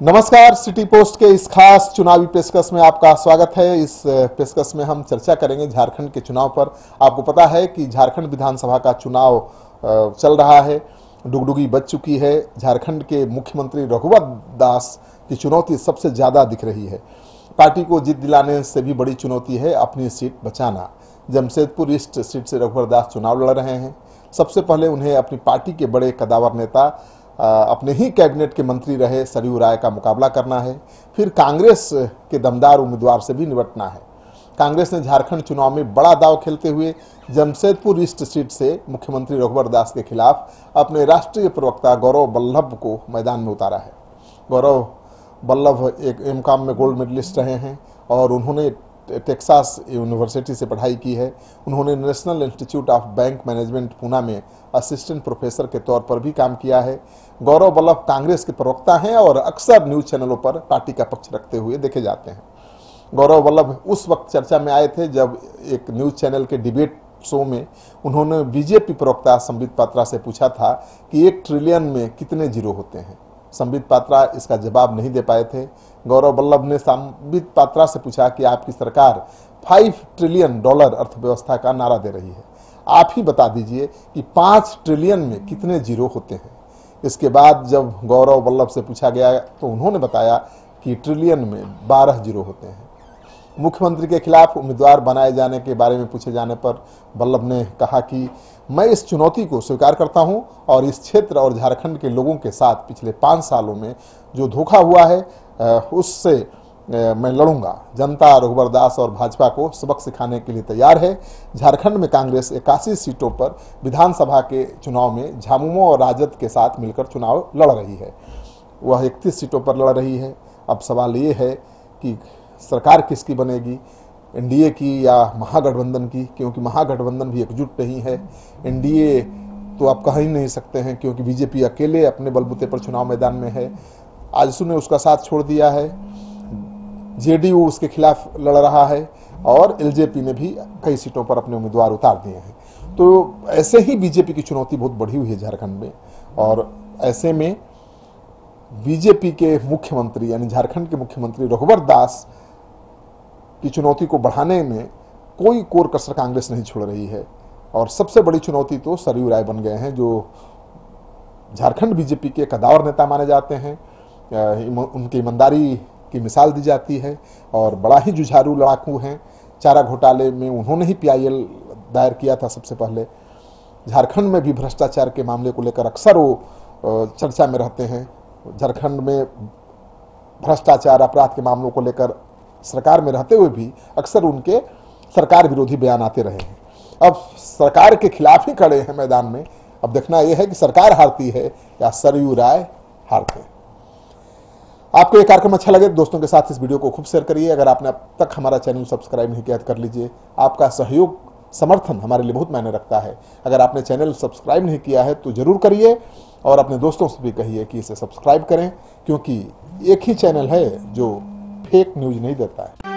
नमस्कार, city post के इस खास चुनावी पेशकश में आपका स्वागत है। इस पेशकश में हम चर्चा करेंगे झारखंड के चुनाव पर। आपको पता है कि झारखंड विधानसभा का चुनाव चल रहा है, डुगडुगी बज चुकी है। झारखंड के मुख्यमंत्री रघुवर दास की चुनौती सबसे ज़्यादा दिख रही है। पार्टी को जीत दिलाने से भी बड़ी चुनौती है अपनी सीट बचाना। जमशेदपुर ईस्ट सीट से रघुवर दास चुनाव लड़ रहे हैं। सबसे पहले उन्हें अपनी पार्टी के बड़े कदावर नेता, अपने ही कैबिनेट के मंत्री रहे सरयू राय का मुकाबला करना है। फिर कांग्रेस के दमदार उम्मीदवार से भी निपटना है। कांग्रेस ने झारखंड चुनाव में बड़ा दांव खेलते हुए जमशेदपुर ईस्ट सीट से मुख्यमंत्री रघुवर दास के खिलाफ अपने राष्ट्रीय प्रवक्ता गौरव वल्लभ को मैदान में उतारा है। गौरव वल्लभ एक एमकॉम में गोल्ड मेडलिस्ट रहे हैं और उन्होंने टेक्सास यूनिवर्सिटी से पढ़ाई की है। उन्होंने national institute of bank management Poona में असिस्टेंट प्रोफेसर के तौर पर भी काम किया है। गौरव वल्लभ कांग्रेस के प्रवक्ता हैं और अक्सर न्यूज चैनलों पर पार्टी का पक्ष रखते हुए देखे जाते हैं। गौरव वल्लभ उस वक्त चर्चा में आए थे जब एक न्यूज चैनल के डिबेट शो में उन्होंने बीजेपी प्रवक्ता संबित पात्रा से पूछा था कि 1 ट्रिलियन में कितने जीरो होते हैं। संबित पात्रा इसका जवाब नहीं दे पाए थे। गौरव वल्लभ ने संबित पात्रा से पूछा कि आपकी सरकार $5 ट्रिलियन अर्थव्यवस्था का नारा दे रही है, आप ही बता दीजिए कि 5 ट्रिलियन में कितने जीरो होते हैं। इसके बाद जब गौरव वल्लभ से पूछा गया तो उन्होंने बताया कि ट्रिलियन में 12 जीरो होते हैं। मुख्यमंत्री के खिलाफ उम्मीदवार बनाए जाने के बारे में पूछे जाने पर वल्लभ ने कहा कि मैं इस चुनौती को स्वीकार करता हूं और इस क्षेत्र और झारखंड के लोगों के साथ पिछले 5 सालों में जो धोखा हुआ है उससे मैं लड़ूंगा। जनता रघुवर दास और भाजपा को सबक सिखाने के लिए तैयार है। झारखंड में कांग्रेस 81 सीटों पर विधानसभा के चुनाव में झामुमो और राजद के साथ मिलकर चुनाव लड़ रही है। वह 31 सीटों पर लड़ रही है। अब सवाल ये है कि सरकार किसकी बनेगी, एनडीए की या महागठबंधन की, क्योंकि महागठबंधन भी एकजुट नहीं है। एनडीए तो आप कह ही नहीं सकते हैं क्योंकि बीजेपी अकेले अपने बलबूते पर चुनाव मैदान में है। आजसू ने उसका साथ छोड़ दिया है, जेडीयू उसके खिलाफ लड़ रहा है और एलजेपी ने भी कई सीटों पर अपने उम्मीदवार उतार दिए हैं। तो ऐसे ही बीजेपी की चुनौती बहुत बढ़ी हुई है झारखंड में। और ऐसे में बीजेपी के मुख्यमंत्री यानी झारखंड के मुख्यमंत्री रघुवर दास की चुनौती को बढ़ाने में कोई कोर कसर कांग्रेस नहीं छोड़ रही है। और सबसे बड़ी चुनौती तो सरयू राय बन गए हैं, जो झारखंड बीजेपी के कदावर नेता माने जाते हैं। उनकी ईमानदारी की मिसाल दी जाती है और बड़ा ही जुझारू लड़ाकू हैं। चारा घोटाले में उन्होंने ही पीआईएल दायर किया था सबसे पहले। झारखंड में भी भ्रष्टाचार के मामले को लेकर अक्सर वो चर्चा में रहते हैं। झारखंड में भ्रष्टाचार अपराध के मामलों को लेकर सरकार में रहते हुए भी अक्सर उनके सरकार विरोधी बयान आते रहे हैं। अब सरकार के खिलाफ ही खड़े हैं मैदान में। अब देखना यह है कि सरकार हारती है या सरयू राय हारते हैं। आपको ये कार्यक्रम अच्छा लगे दोस्तों के साथ इस वीडियो को खूब शेयर करिए। अगर आपने अब तक हमारा चैनल सब्सक्राइब नहीं किया तो कर लीजिए। आपका सहयोग समर्थन हमारे लिए बहुत मायने रखता है। अगर आपने चैनल सब्सक्राइब नहीं किया है तो जरूर करिए और अपने दोस्तों से भी कहिए कि इसे सब्सक्राइब करें, क्योंकि एक ही चैनल है जो फेक न्यूज नहीं देता है।